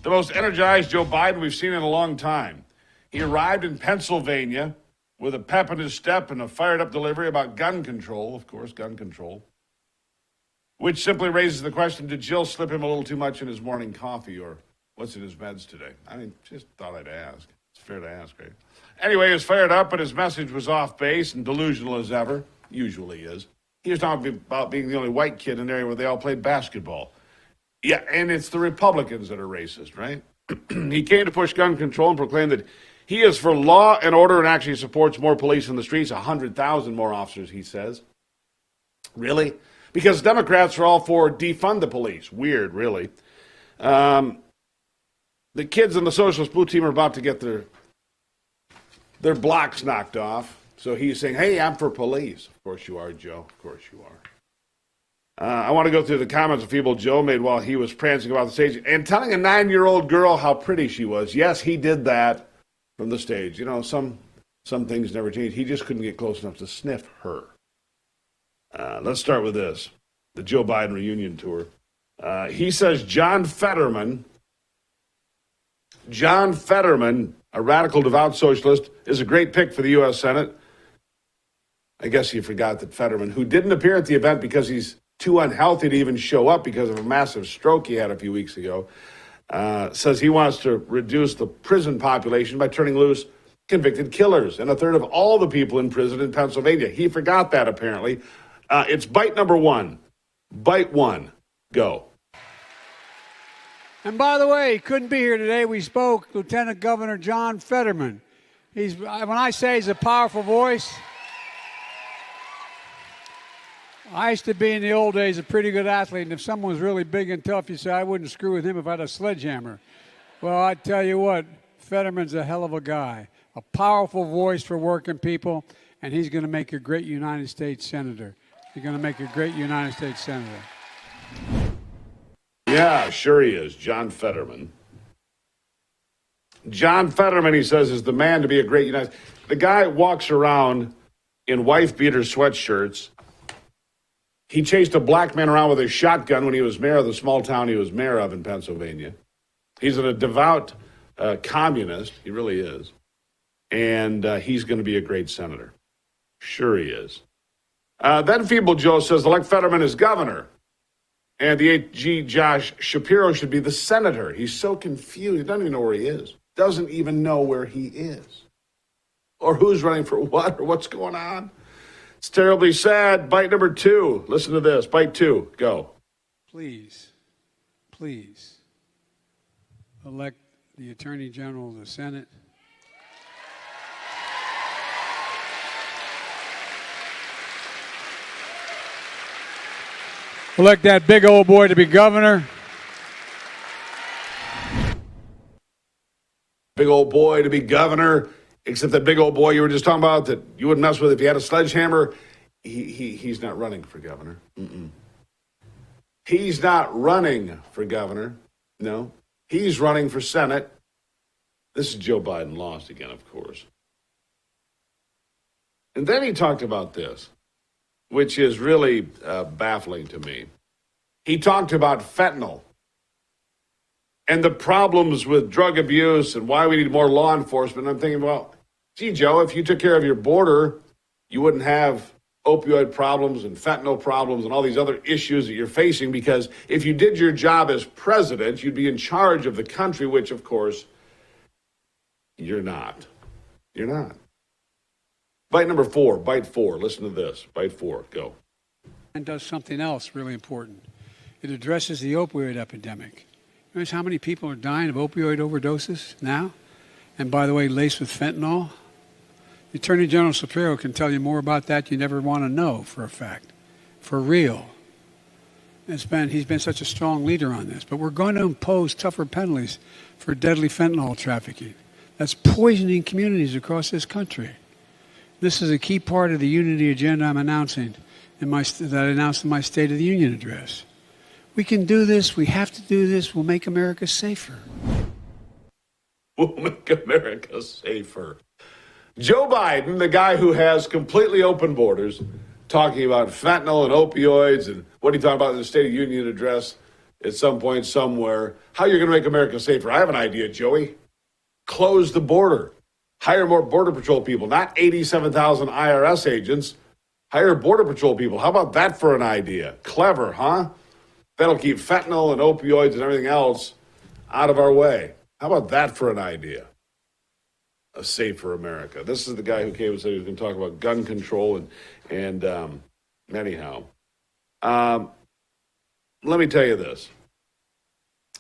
The most energized Joe Biden we've seen in a long time. He arrived in Pennsylvania with a pep in his step and a fired-up delivery about gun control, of course, gun control, which simply raises the question, did Jill slip him a little too much in his morning coffee, or what's in his meds today? I mean, just thought I'd ask. It's fair to ask, right? Anyway, he was fired up, but his message was off base and delusional as ever, usually is. He was talking about being the only white kid in an area where they all played basketball. Yeah, and it's the Republicans that are racist, right? He came to push gun control and proclaimed that he is for law and order and actually supports more police in the streets, 100,000 more officers, he says. Really? Because Democrats are all for defund the police. Weird, really. The kids in the Socialist Blue Team are about to get their blocks knocked off. So he's saying, hey, I'm for police. Of course you are, Joe. Of course you are. I want to go through the comments a feeble Joe made while he was prancing about the stage and telling a 9-year-old girl how pretty she was. Yes, he did that from the stage. You know, some things never change. He just couldn't get close enough to sniff her. Let's start with this, the Joe Biden reunion tour. He says John Fetterman, a radical devout socialist, is a great pick for the U.S. Senate. I guess he forgot that Fetterman, who didn't appear at the event because he's too unhealthy to even show up because of a massive stroke he had a few weeks ago, says he wants to reduce the prison population by turning loose convicted killers and a third of all the people in prison in Pennsylvania. He forgot that, apparently. It's bite number one. Bite one. Go. And by the way, he couldn't be here today. We spoke, Lieutenant Governor John Fetterman. When I say he's a powerful voice, I used to be in the old days a pretty good athlete, and if someone was really big and tough, you say, I wouldn't screw with him if I had a sledgehammer. Well, I tell you what, Fetterman's a hell of a guy, a powerful voice for working people, and he's going to make a great United States Senator. He's going to make a great United States Senator. Yeah, sure he is, John Fetterman. John Fetterman, he says, is the man to be a great United States. The guy walks around in wife-beater sweatshirts. He chased a black man around with a shotgun when he was mayor of the small town he was mayor of in Pennsylvania. He's a devout communist. He really is. And he's going to be a great senator. Sure he is. Then Feeble Joe says, elect Fetterman as governor. And the AG Josh Shapiro should be the senator. He's so confused. He doesn't even know where he is. Doesn't even know where he is. Or who's running for what or what's going on. It's terribly sad. Bite number two. Listen to this. Bite two. Go. Please elect the Attorney General of the Senate. Elect that big old boy to be governor. Big old boy to be governor. Except that big old boy you were just talking about that you wouldn't mess with if he had a sledgehammer. He's not running for governor. He's not running for governor. No. He's running for Senate. This is Joe Biden lost again, of course. And then he talked about this, which is really baffling to me. He talked about fentanyl and the problems with drug abuse and why we need more law enforcement. I'm thinking, well, gee, Joe, if you took care of your border, you wouldn't have opioid problems and fentanyl problems and all these other issues that you're facing, because if you did your job as president, you'd be in charge of the country, which, of course, you're not. You're not. Bite number four. Bite four. Listen to this. Bite four. Go. And does something else really important. It addresses the opioid epidemic. Notice how many people are dying of opioid overdoses now? And by the way, laced with fentanyl? The Attorney General Shapiro can tell you more about that you never want to know for a fact. For real. He's been such a strong leader on this. But we're going to impose tougher penalties for deadly fentanyl trafficking. That's poisoning communities across this country. This is a key part of the unity agenda I'm announcing that I announced in my State of the Union address. We can do this. We have to do this. We'll make America safer. We'll make America safer. Joe Biden, the guy who has completely open borders, talking about fentanyl and opioids and what he talked about in the State of the Union address, at some point somewhere. How you're going to make America safer? I have an idea, Joey. Close the border. Hire more Border Patrol people, not 87,000 IRS agents. Hire Border Patrol people. How about that for an idea? Clever, huh? That'll keep fentanyl and opioids and everything else out of our way. How about that for an idea? A safer America. This is the guy who came and said he was going to talk about gun control and anyhow. Let me tell you this.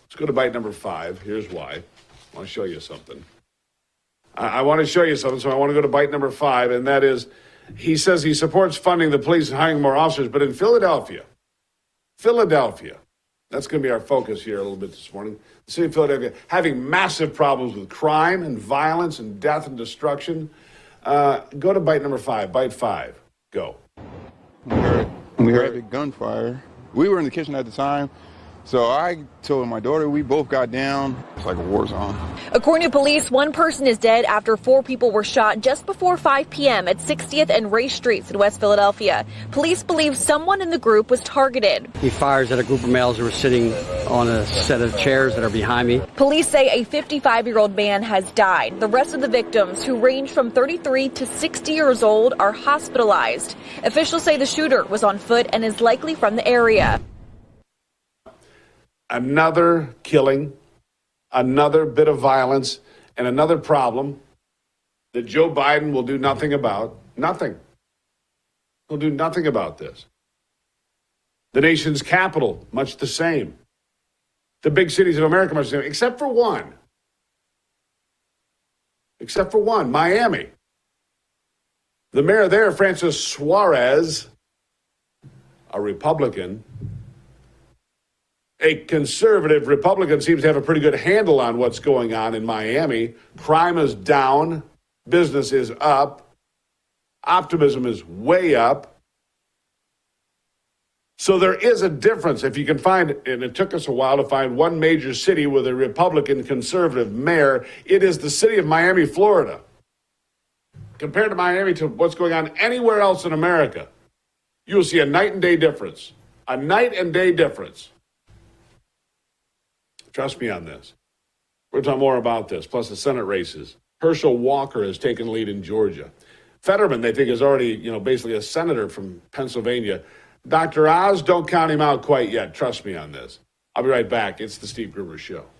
Let's go to bite number 5. Here's why. I want to show you something. I want to show you something, so I want to go to bite number 5, and that is, he says he supports funding the police and hiring more officers, but in Philadelphia, that's going to be our focus here a little bit this morning. The city of Philadelphia having massive problems with crime and violence and death and destruction. Go to bite number 5. Bite 5. Go. We heard the gunfire. We were in the kitchen at the time, so I told my daughter, we both got down. It's like a war zone. According to police, one person is dead after 4 people were shot just before 5 p.m. at 60th and Ray Streets in West Philadelphia. Police believe someone in the group was targeted. He fires at a group of males who were sitting on a set of chairs that are behind me. Police say a 55-year-old man has died. The rest of the victims, who range from 33 to 60 years old, are hospitalized. Officials say the shooter was on foot and is likely from the area. Another killing, another bit of violence, and another problem that Joe Biden will do nothing about. Nothing. He'll do nothing about this. The nation's capital, much the same. The big cities of America, much the same, except for one. Except for one, Miami. The mayor there, Francis Suarez, a Republican. A conservative Republican seems to have a pretty good handle on what's going on in Miami. Crime is down. Business is up. Optimism is way up. So there is a difference. If you can find, and it took us a while to find one major city with a Republican conservative mayor, it is the city of Miami, Florida. Compared to Miami to what's going on anywhere else in America, you will see a night and day difference. A night and day difference. Trust me on this. We're going to talk more about this, plus the Senate races. Herschel Walker has taken lead in Georgia. Fetterman, they think, is already, basically a senator from Pennsylvania. Dr. Oz, don't count him out quite yet. Trust me on this. I'll be right back. It's the Steve Gruber Show.